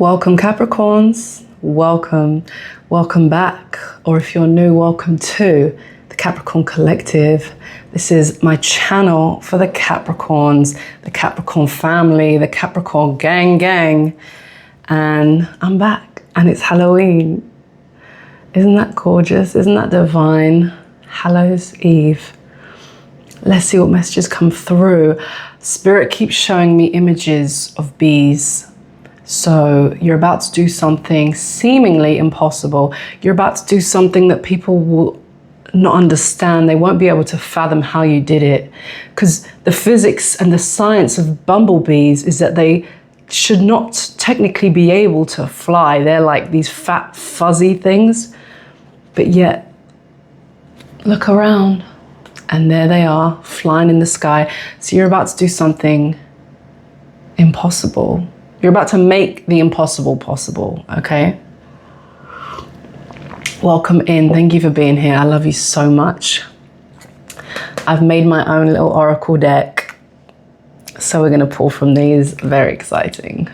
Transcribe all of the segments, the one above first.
Welcome Capricorns, welcome back, or if you're new, welcome to the Capricorn Collective. This is my channel for the Capricorns, the Capricorn family, the Capricorn gang, and I'm back and it's Halloween. Isn't that gorgeous? Isn't that divine? Hallows Eve. Let's see what messages come through. Spirit keeps showing me images of bees. So you're about to do something seemingly impossible. You're about to do something that people will not understand. They won't be able to fathom how you did it. Because the physics and the science of bumblebees is that they should not technically be able to fly. They're like these fat, fuzzy things. But yet, look around. And there they are, flying in the sky. So you're about to do something impossible. You're about to make the impossible possible, okay? Welcome in. Thank you for being here. I love you so much. I've made my own little oracle deck. So we're going to pull from these. Very exciting.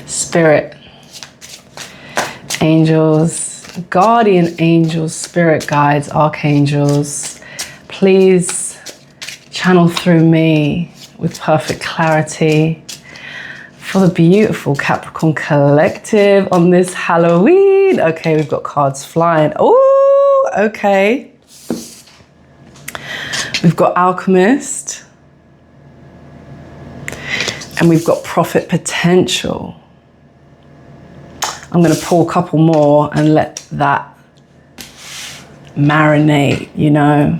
Spirit, angels, guardian angels, spirit guides, archangels, please channel through me with perfect clarity for the beautiful Capricorn Collective on this Halloween. Okay, we've got cards flying. Oh, okay. We've got Alchemist. And we've got Profit Potential. I'm going to pull a couple more and let that marinate, you know.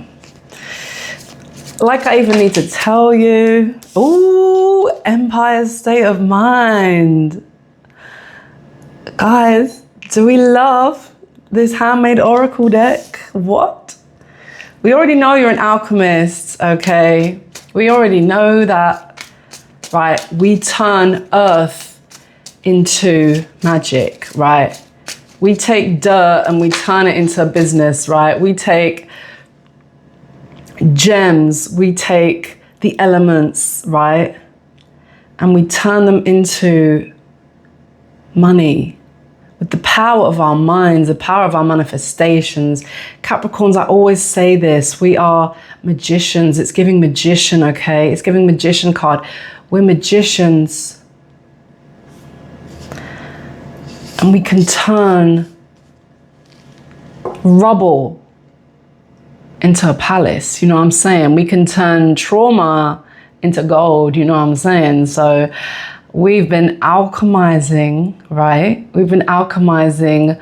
Like I even need to tell you, ooh, Empire State of Mind. Guys, do we love this handmade oracle deck? What? We already know you're an alchemist, okay? We already know that, right? We turn earth into magic, right? We take dirt and we turn it into a business, right? We take gems, we take the elements, right? And we turn them into money with the power of our minds, the power of our manifestations. Capricorns, I always say this, we are magicians. It's giving magician, okay? It's giving magician card. We're magicians. And we can turn rubble into a palace, you know what I'm saying? We can turn trauma into gold, you know what I'm saying? So we've been alchemizing, right? We've been alchemizing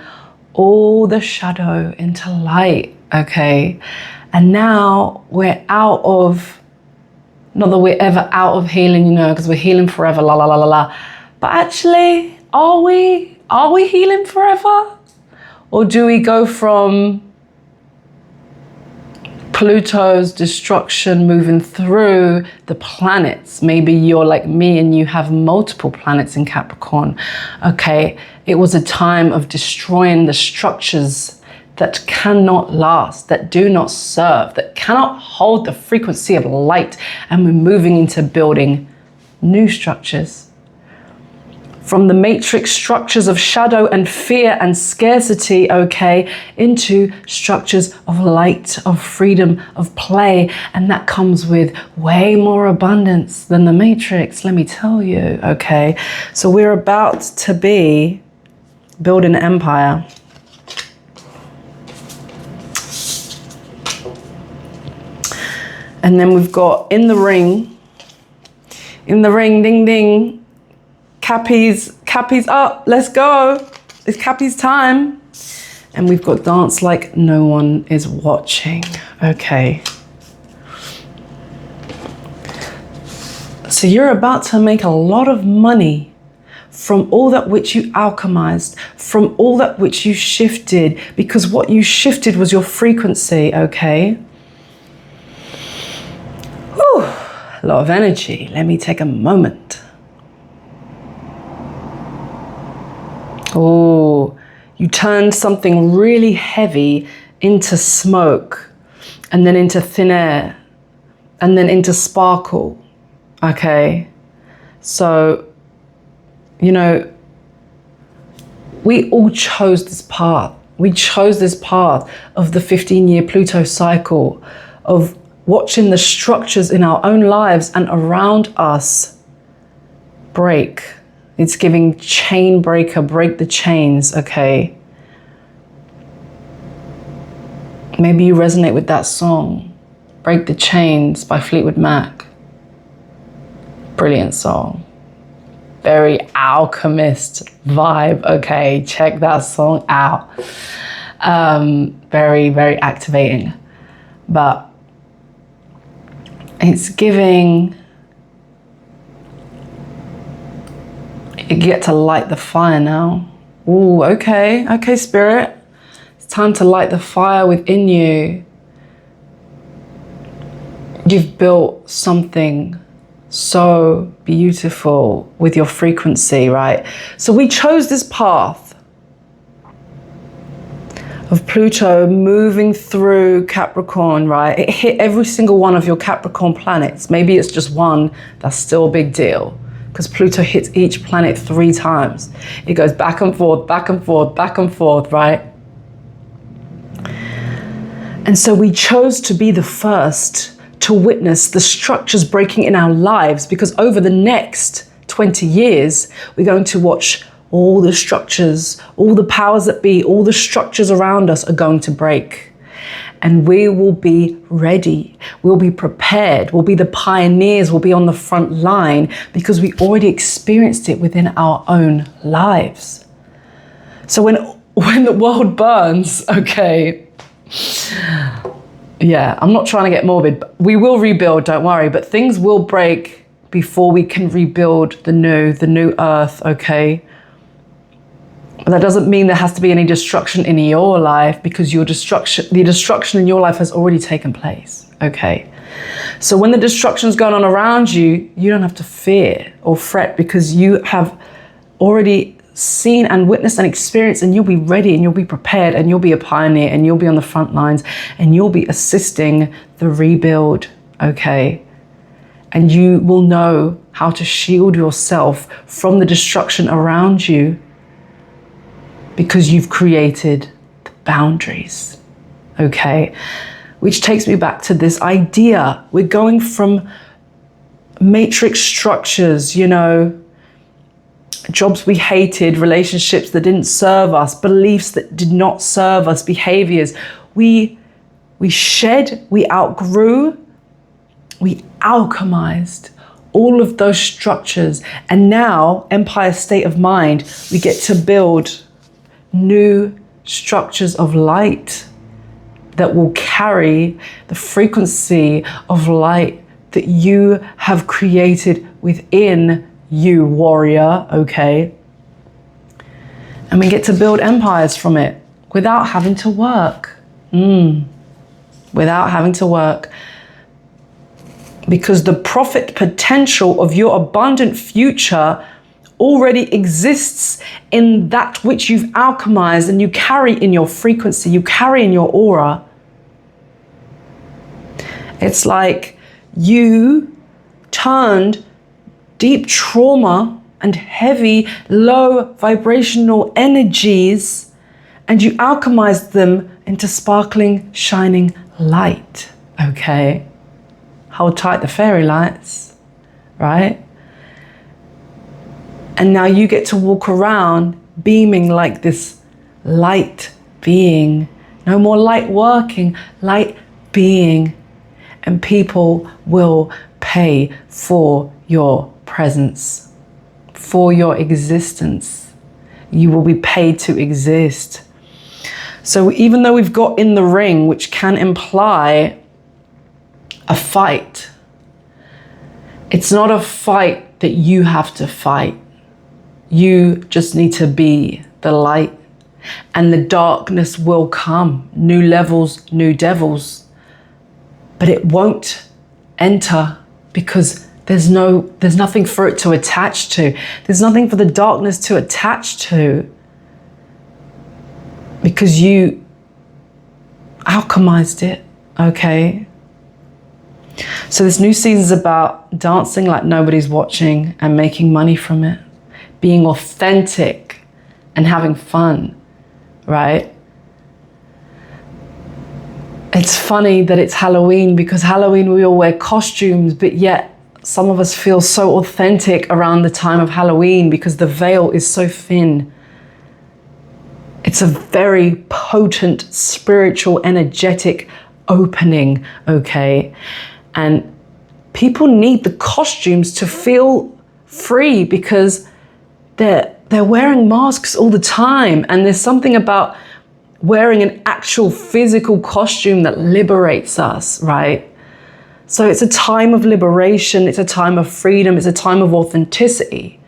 all the shadow into light, okay? And now we're out of, not that we're ever out of healing, you know, because we're healing forever, la la la la la. But actually, are we healing forever? Or do we go from Pluto's destruction moving through the planets? Maybe you're like me and you have multiple planets in Capricorn. Okay, it was a time of destroying the structures that cannot last, that do not serve, that cannot hold the frequency of light. And we're moving into building new structures. From the matrix structures of shadow and fear and scarcity, okay, into structures of light, of freedom, of play. And that comes with way more abundance than the matrix, let me tell you, okay? So we're about to be building an empire. And then we've got in the ring, ding, ding. Cappy's up, let's go. It's Cappy's time. And we've got dance like no one is watching, okay. So you're about to make a lot of money from all that which you alchemized, from all that which you shifted, because what you shifted was your frequency, okay. Whew, a lot of energy. Let me take a moment. Oh, you turned something really heavy into smoke, and then into thin air, and then into sparkle, okay? So you know, we all chose this path. We chose this path of the 15-year Pluto cycle, of watching the structures in our own lives and around us break. It's giving chain breaker, break the chains, okay? Maybe you resonate with that song, Break the Chains by Fleetwood Mac. Brilliant song. Very Alchemist vibe, okay? Check that song out. Very, very activating. But it's giving, you get to light the fire now. Ooh, okay, Spirit. It's time to light the fire within you. You've built something so beautiful with your frequency, right? So we chose this path of Pluto moving through Capricorn, right? It hit every single one of your Capricorn planets. Maybe it's just one, that's still a big deal, because Pluto hits each planet 3 times. It goes back and forth, back and forth, back and forth, right? And so we chose to be the first to witness the structures breaking in our lives, because over the next 20 years, we're going to watch all the structures, all the powers that be, all the structures around us are going to break. And we will be ready. We'll be prepared. We'll be the pioneers. We'll be on the front line because we already experienced it within our own lives. So when the world burns, okay, yeah, I'm not trying to get morbid, but we will rebuild, don't worry, but things will break before we can rebuild the new earth, okay? But that doesn't mean there has to be any destruction in your life, because the destruction in your life has already taken place, okay? So when the destruction's going on around you, you don't have to fear or fret, because you have already seen and witnessed and experienced, and you'll be ready and you'll be prepared and you'll be a pioneer and you'll be on the front lines and you'll be assisting the rebuild, okay? And you will know how to shield yourself from the destruction around you because you've created the boundaries, okay? Which takes me back to this idea. We're going from matrix structures, you know, jobs we hated, relationships that didn't serve us, beliefs that did not serve us, behaviors. We shed, we outgrew, we alchemized all of those structures. And now, Empire State of Mind, we get to build new structures of light that will carry the frequency of light that you have created within you, warrior, okay? And we get to build empires from it without having to work. Without having to work. Because the profit potential of your abundant future already exists in that which you've alchemized and you carry in your frequency, you carry in your aura. It's like you turned deep trauma and heavy, low vibrational energies, and you alchemized them into sparkling, shining light, okay? Hold tight the fairy lights, right? And now you get to walk around beaming like this light being. No more light working, light being. And people will pay for your presence, for your existence. You will be paid to exist. So even though we've got in the ring, which can imply a fight, it's not a fight that you have to fight. You just need to be the light, and the darkness will come. New levels, new devils, but it won't enter because there's nothing for it to attach to. There's nothing for the darkness to attach to because you alchemized it, okay? So this new season is about dancing like nobody's watching and making money from it. being authentic and having fun, right? It's funny that it's Halloween, because Halloween we all wear costumes, but yet some of us feel so authentic around the time of Halloween because the veil is so thin. It's a very potent, spiritual, energetic opening, okay? And people need the costumes to feel free because they're wearing masks all the time, and there's something about wearing an actual physical costume that liberates us, right? So it's a time of liberation, it's a time of freedom, it's a time of authenticity.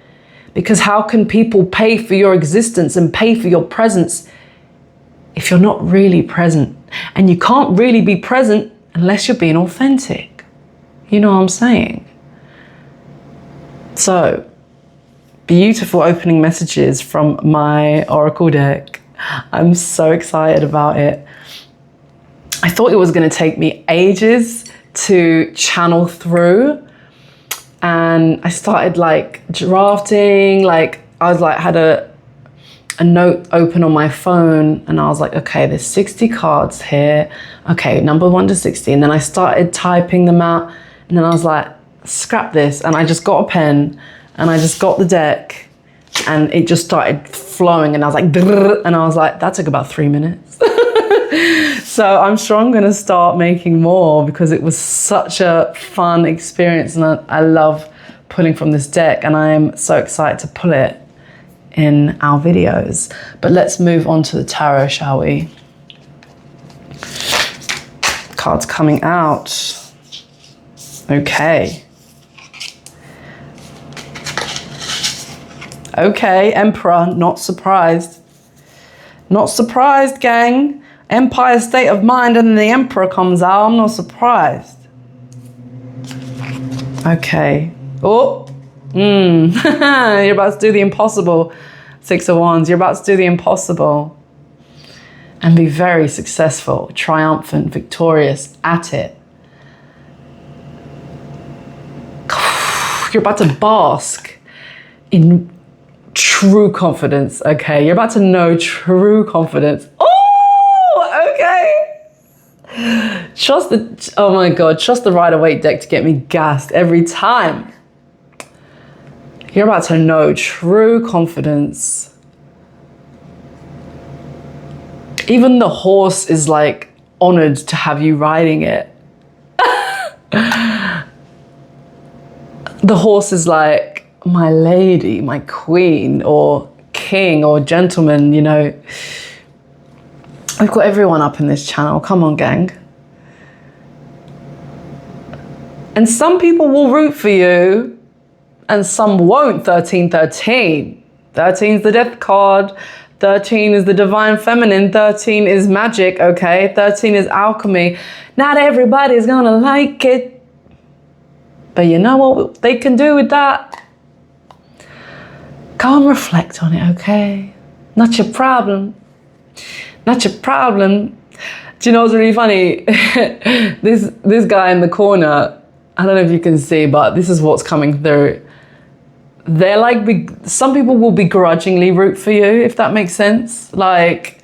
Because how can people pay for your existence and pay for your presence if you're not really present? And you can't really be present unless you're being authentic. You know what I'm saying? So, beautiful opening messages from my Oracle deck. I'm so excited about it. I thought it was going to take me ages to channel through, and I started like drafting, like I was like had a note open on my phone, and I was like, okay, there's 60 cards here, okay, number 1 to 60, and then I started typing them out, and then I was like, scrap this, and I just got a pen and I just got the deck, and it just started flowing, and I was like, and I was like, that took about 3 minutes. So I'm sure I'm gonna start making more because it was such a fun experience, and I love pulling from this deck, and I am so excited to pull it in our videos. But let's move on to the tarot, shall we? Cards coming out. Okay. Okay, Emperor, not surprised. Not surprised, gang. Empire state of mind, and then the Emperor comes out. I'm not surprised. Okay. Oh. You're about to do the impossible. 6 of Wands. You're about to do the impossible. And be very successful, triumphant, victorious at it. You're about to bask in true confidence, okay? You're about to know true confidence. Oh, okay. Trust the, oh my God, trust the Rider-Waite deck to get me gassed every time. You're about to know true confidence. Even the horse is like honored to have you riding it. The horse is like, my lady, my queen, or king, or gentleman, you know. We've got everyone up in this channel. Come on, gang. And some people will root for you, and some won't. 1313. 13 is the death card. 13 is the divine feminine. 13 is magic, okay? 13 is alchemy. Not everybody's gonna like it. But you know what they can do with that? Go and reflect on it, okay? Not your problem. Not your problem. Do you know what's really funny? This guy in the corner, I don't know if you can see, but this is what's coming through. They're like, some people will begrudgingly root for you, if that makes sense. Like,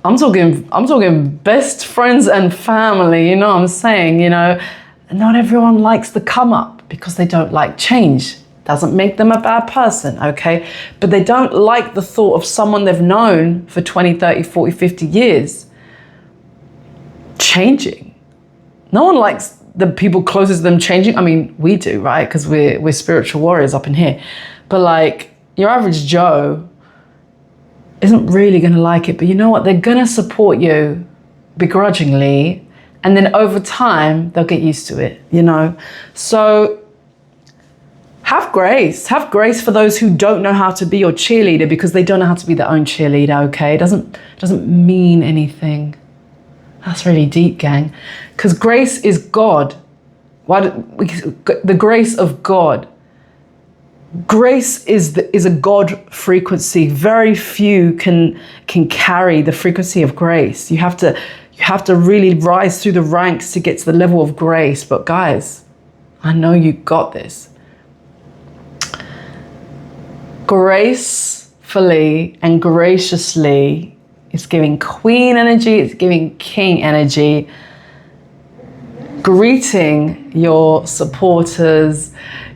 I'm talking best friends and family, you know what I'm saying, you know? Not everyone likes the come up because they don't like change. Doesn't make them a bad person, okay? But they don't like the thought of someone they've known for 20, 30, 40, 50 years changing. No one likes the people closest to them changing. I mean, we do, right? Because we're spiritual warriors up in here. But like, your average Joe isn't really gonna like it. But you know what? They're gonna support you begrudgingly. And then over time, they'll get used to it, you know? So have grace. Have grace for those who don't know how to be your cheerleader because they don't know how to be their own cheerleader, okay? It doesn't mean anything. That's really deep, gang. Because grace is God. The grace of God. Grace is a God frequency. Very few can carry the frequency of grace. You have to really rise through the ranks to get to the level of grace. But guys, I know you got this. gracefully and graciously. It's giving queen energy, it's giving king energy. Greeting your supporters,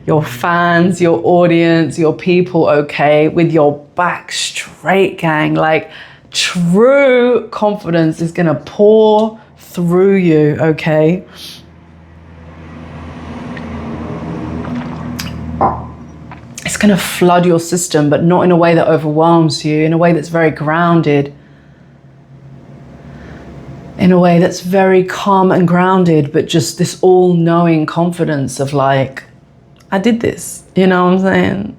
your fans, your audience, your people, okay, with your back straight, gang. Like, true confidence is gonna pour through you, okay? It's gonna flood your system, but not in a way that overwhelms you, in a way that's very grounded, in a way that's very calm and grounded, but just this all-knowing confidence of like, I did this, you know what I'm saying?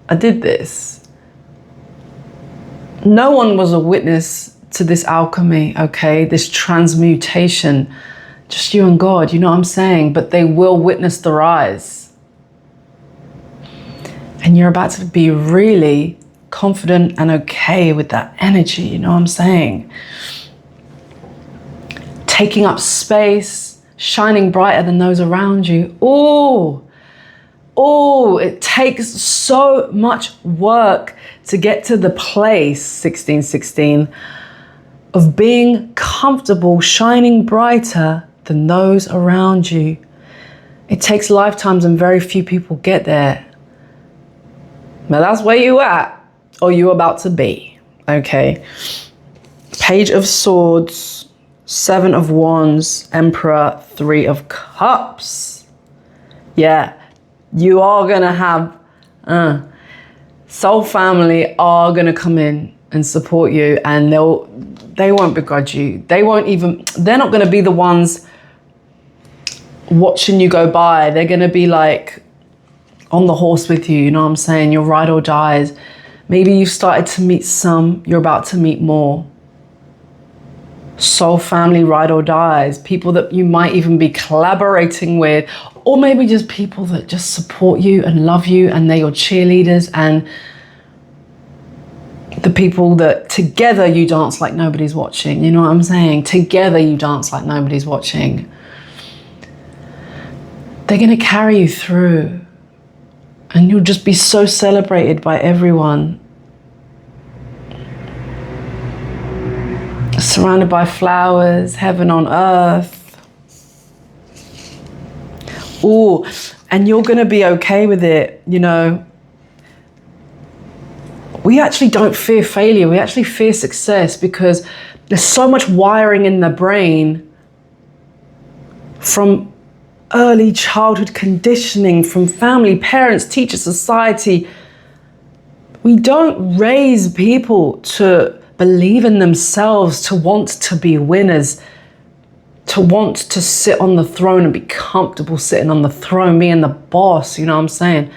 I did this. No one was a witness to this alchemy, okay? This transmutation, just you and God, you know what I'm saying? But they will witness the rise. And you're about to be really confident and okay with that energy, you know what I'm saying? Taking up space, shining brighter than those around you. Oh, it takes so much work to get to the place, 1616, of being comfortable, shining brighter than those around you. It takes lifetimes and very few people get there. Now that's where you at, or you about to be, okay? Page of Swords, 7 of Wands, Emperor, 3 of Cups. Yeah, you are gonna have, soul family are gonna come in and support you, and they won't begrudge you. They're not gonna be the ones watching you go by. They're gonna be like on the horse with you, you know what I'm saying? Your ride or dies. Maybe you've started to meet some, you're about to meet more. Soul family ride or dies, people that you might even be collaborating with, or maybe just people that just support you and love you, and they're your cheerleaders, and the people that together you dance like nobody's watching, you know what I'm saying? Together you dance like nobody's watching. They're gonna carry you through, and you'll just be so celebrated by everyone. Surrounded by flowers, heaven on earth. Ooh, and you're gonna be okay with it, you know. We actually don't fear failure, we actually fear success, because there's so much wiring in the brain from early childhood conditioning, from family, parents, teachers, society. We don't raise people to believe in themselves, to want to be winners, to want to sit on the throne and be comfortable sitting on the throne, being the boss, you know what I'm saying?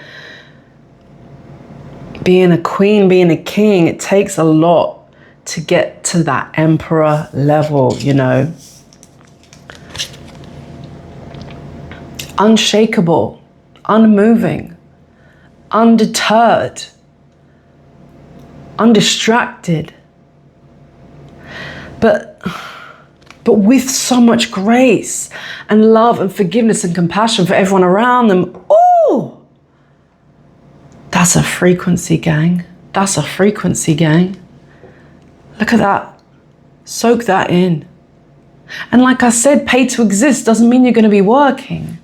Being a queen, being a king, it takes a lot to get to that emperor level, you know? Unshakable, unmoving, undeterred, undistracted. But with so much grace and love and forgiveness and compassion for everyone around them. Oh, that's a frequency, gang. That's a frequency, gang. Look at that. Soak that in. And like I said, pay to exist doesn't mean you're going to be working.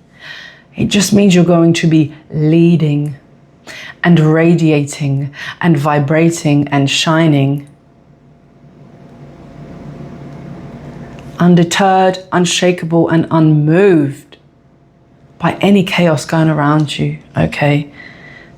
It just means you're going to be leading and radiating and vibrating and shining. Undeterred, unshakable, and unmoved by any chaos going around you, okay?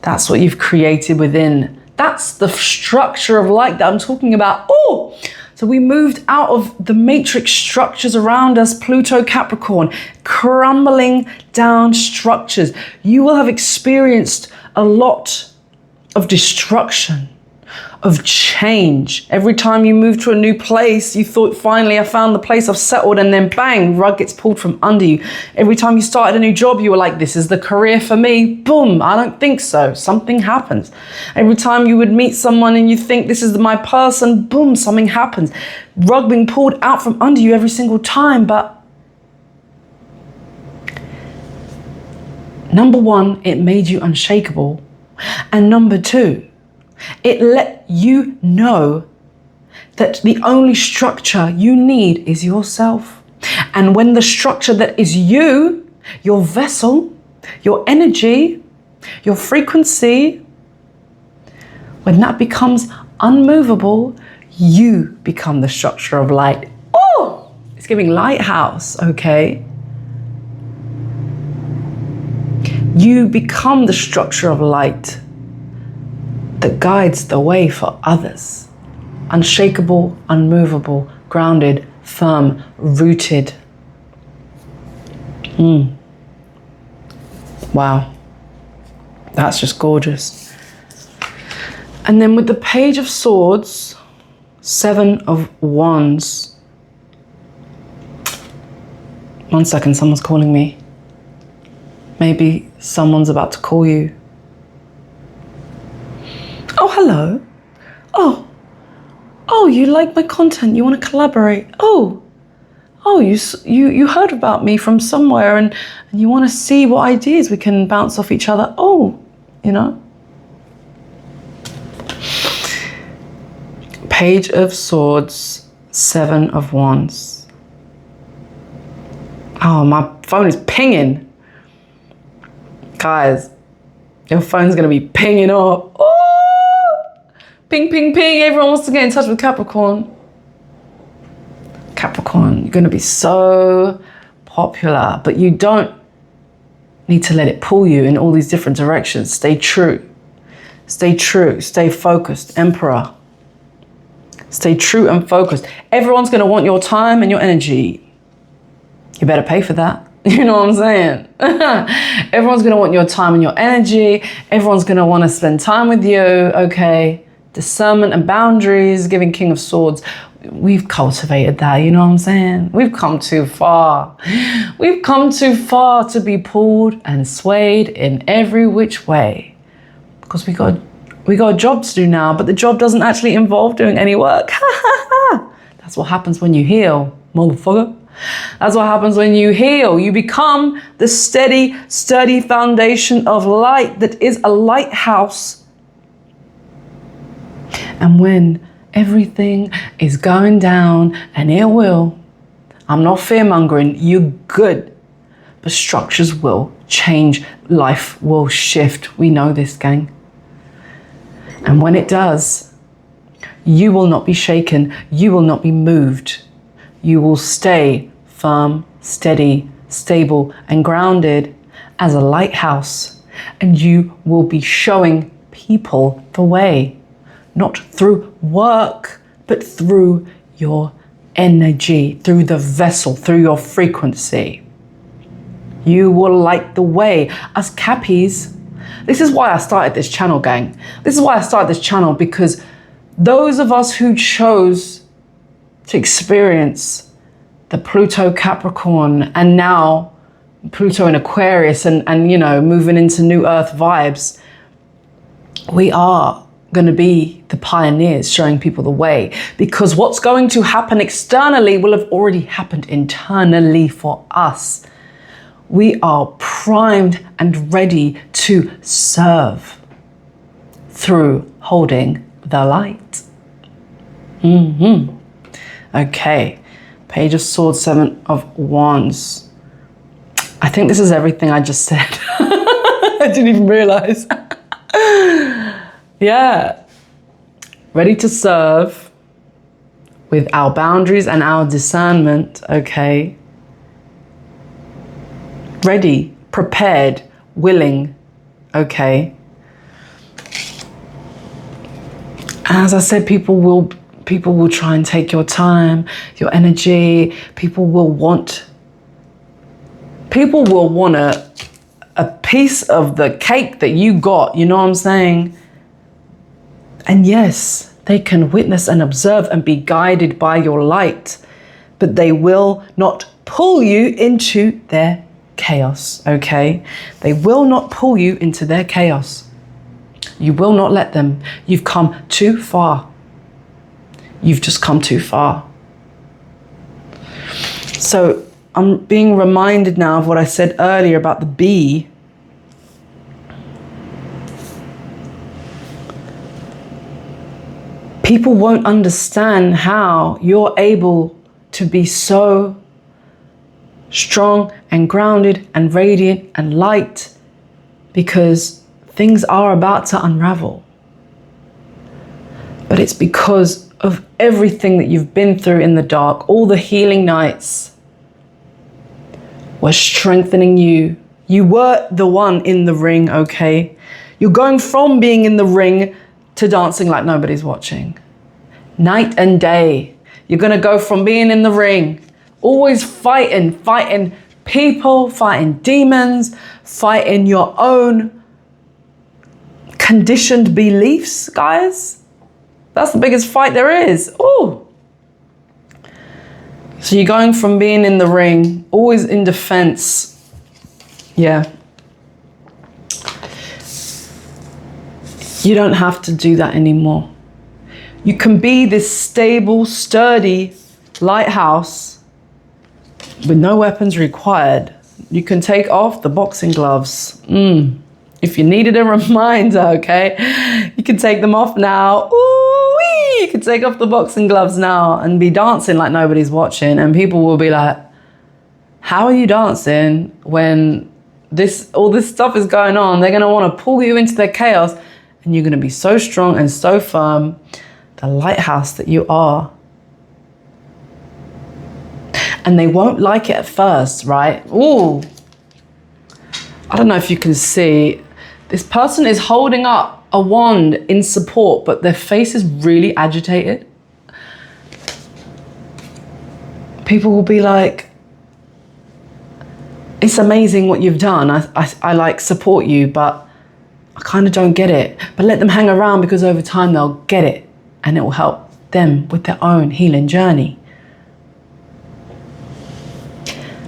That's what you've created within. That's the structure of light that I'm talking about. Oh, so we moved out of the matrix structures around us, Pluto, Capricorn, crumbling down structures. You will have experienced a lot of destruction, of change. Every time you move to a new place, you thought, finally, I found the place, I've settled, and then bang, rug gets pulled from under you. Every time you started a new job, you were like, this is the career for me. Boom, I don't think so. Something happens. Every time you would meet someone and you think, this is my person, boom, something happens. Rug being pulled out from under you every single time. But number one, it made you unshakable. And number two, It let you know that the only structure you need is yourself. And when the structure that is you, your vessel, your energy, your frequency, when that becomes unmovable, you become the structure of light. Oh, it's giving Lighthouse, okay? You become the structure of light that guides the way for others. Unshakable, unmovable, grounded, firm, rooted. Wow. That's just gorgeous. And then with the Page of Swords, 7 of Wands. One second, someone's calling me. Maybe someone's about to call you. Oh, hello. Oh, you like my content. You want to collaborate. Oh, you heard about me from somewhere and you want to see what ideas we can bounce off each other. Oh, you know. Page of Swords, 7 of Wands. Oh, my phone is pinging. Guys, your phone's going to be pinging up. Oh! Ping, ping, ping. Everyone wants to get in touch with Capricorn. Capricorn, you're going to be so popular, but you don't need to let it pull you in all these different directions. Stay true. Stay true. Stay focused. Emperor. Stay true and focused. Everyone's going to want your time and your energy. You better pay for that. You know what I'm saying? Everyone's going to want your time and your energy. Everyone's going to want to spend time with you. Okay. Discernment and boundaries, giving King of Swords. We've cultivated that, you know what I'm saying? We've come too far. We've come too far to be pulled and swayed in every which way. Because we got a job to do now, but the job doesn't actually involve doing any work. That's what happens when you heal, motherfucker. That's what happens when you heal. You become the steady, sturdy foundation of light that is a lighthouse. And when everything is going down, and it will, I'm not fear-mongering, you're good, but structures will change, life will shift. We know this, gang. And when it does, you will not be shaken, you will not be moved. You will stay firm, steady, stable, and grounded as a lighthouse, and you will be showing people the way. Not through work, but through your energy, through the vessel, through your frequency. You will light the way. Us Cappies, this is why I started this channel, gang. This is why I started this channel, because those of us who chose to experience the Pluto Capricorn and now Pluto in Aquarius and you know, moving into new earth vibes, we are going to be the pioneers showing people the way, because what's going to happen externally will have already happened internally for us. We are primed and ready to serve through holding the light. Okay, Page of Swords, 7 of Wands. I think this is everything I just said. I didn't even realize. Yeah, ready to serve with our boundaries and our discernment, okay? Ready, prepared, willing, okay? As I said, people will try and take your time, your energy. People will want a piece of the cake that you got, you know what I'm saying? And yes, they can witness and observe and be guided by your light, but they will not pull you into their chaos, okay? They will not pull you into their chaos. You will not let them. You've come too far. You've just come too far. So I'm being reminded now of what I said earlier about the bee. People won't understand how you're able to be so strong and grounded and radiant and light, because things are about to unravel. But it's because of everything that you've been through in the dark, all the healing nights were strengthening you. You were the one in the ring, okay? You're going from being in the ring to dancing like nobody's watching. Night and day. You're gonna go from being in the ring, always fighting people, fighting demons, fighting your own conditioned beliefs, guys. That's the biggest fight there is. Ooh. So you're going from being in the ring, always in defense. Yeah. You don't have to do that anymore. You can be this stable, sturdy lighthouse with no weapons required. You can take off the boxing gloves. If you needed a reminder, okay? You can take them off now. Ooh-wee! You can take off the boxing gloves now and be dancing like nobody's watching. And people will be like, how are you dancing when all this stuff is going on? They're gonna wanna pull you into their chaos, and you're gonna be so strong and so firm, the lighthouse that you are. And they won't like it at first, right? Ooh. I don't know if you can see, this person is holding up a wand in support, but their face is really agitated. People will be like, it's amazing what you've done. I like support you, but I kind of don't get it. But let them hang around, because over time they'll get it and it will help them with their own healing journey.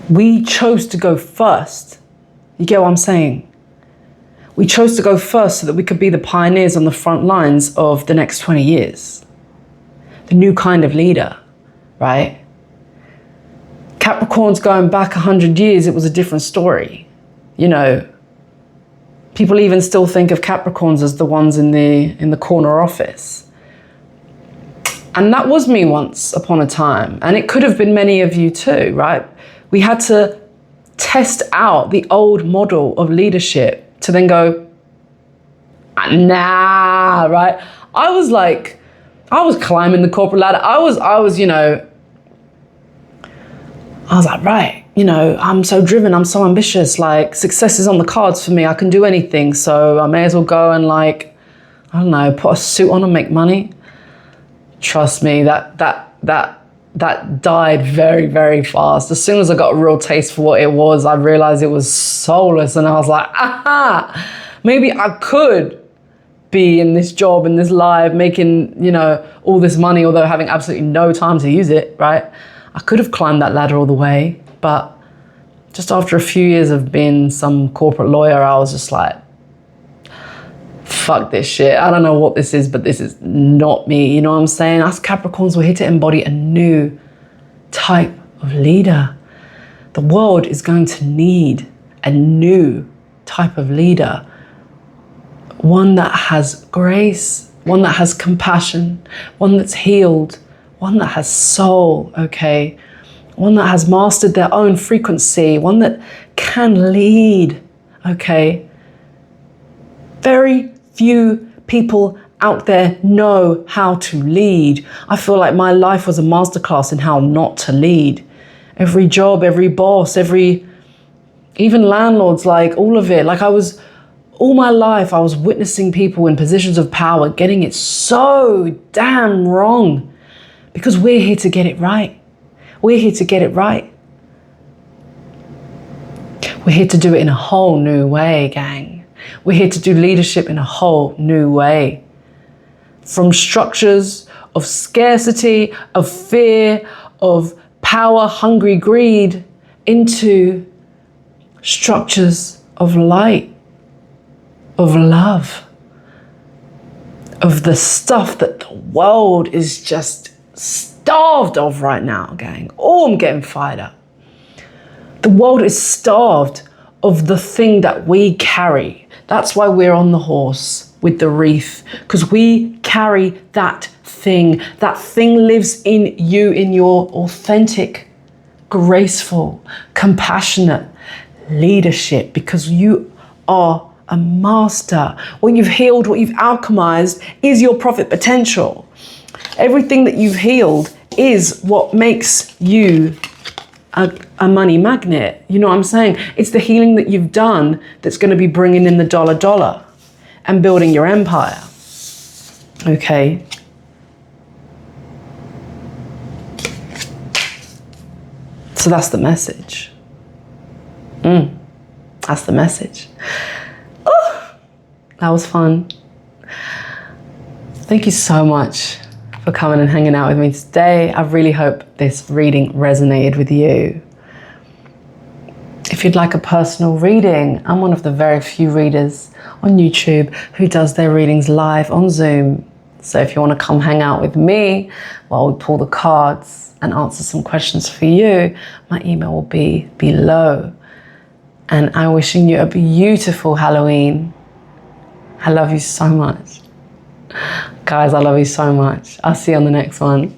We chose to go first. You get what I'm saying? We chose to go first so that we could be the pioneers on the front lines of the next 20 years. The new kind of leader, right? Capricorns going back 100 years, it was a different story. You know, people even still think of Capricorns as the ones in the corner office. And that was me once upon a time. And it could have been many of you too, right? We had to test out the old model of leadership to then go, nah, right? I was climbing the corporate ladder. I was like, right, I'm so driven, I'm so ambitious, like success is on the cards for me. I can do anything. So I may as well go and put a suit on and make money. Trust me, that died very, very fast. As soon as I got a real taste for what it was, I realized it was soulless, and I was like, maybe I could be in this job, in this life, making, all this money, although having absolutely no time to use it, right? I could have climbed that ladder all the way, but just after a few years of being some corporate lawyer, I was just like, fuck this shit. I don't know what this is, but this is not me. You know what I'm saying? Us Capricorns, we're here to embody a new type of leader. The world is going to need a new type of leader. One that has grace, one that has compassion, one that's healed, one that has soul, okay? One that has mastered their own frequency, one that can lead, okay? Very few people out there know how to lead. I feel like my life was a masterclass in how not to lead. Every job, every boss, even landlords, like all of it. All my life, I was witnessing people in positions of power getting it so damn wrong, because we're here to get it right. We're here to get it right. We're here to do it in a whole new way, gang. We're here to do leadership in a whole new way. From structures of scarcity, of fear, of power, hungry greed, into structures of light, of love, of the stuff that the world is just starved of right now, gang. Oh, I'm getting fired up. The world is starved of the thing that we carry. That's why we're on the horse with the wreath, because we carry that thing. That thing lives in you, in your authentic, graceful, compassionate leadership, because you are a master. What you've healed, what you've alchemized is your profit potential. Everything that you've healed is what makes you a money magnet. You know what I'm saying? It's the healing that you've done that's going to be bringing in the dollar and building your empire. Okay. So that's the message. That's the message. Oh, that was fun. Thank you so much for coming and hanging out with me today. I really hope this reading resonated with you. If you'd like a personal reading, I'm one of the very few readers on YouTube who does their readings live on Zoom. So if you want to come hang out with me while we pull the cards and answer some questions for you, my email will be below. And I'm wishing you a beautiful Halloween. I love you so much. Guys, I love you so much. I'll see you on the next one.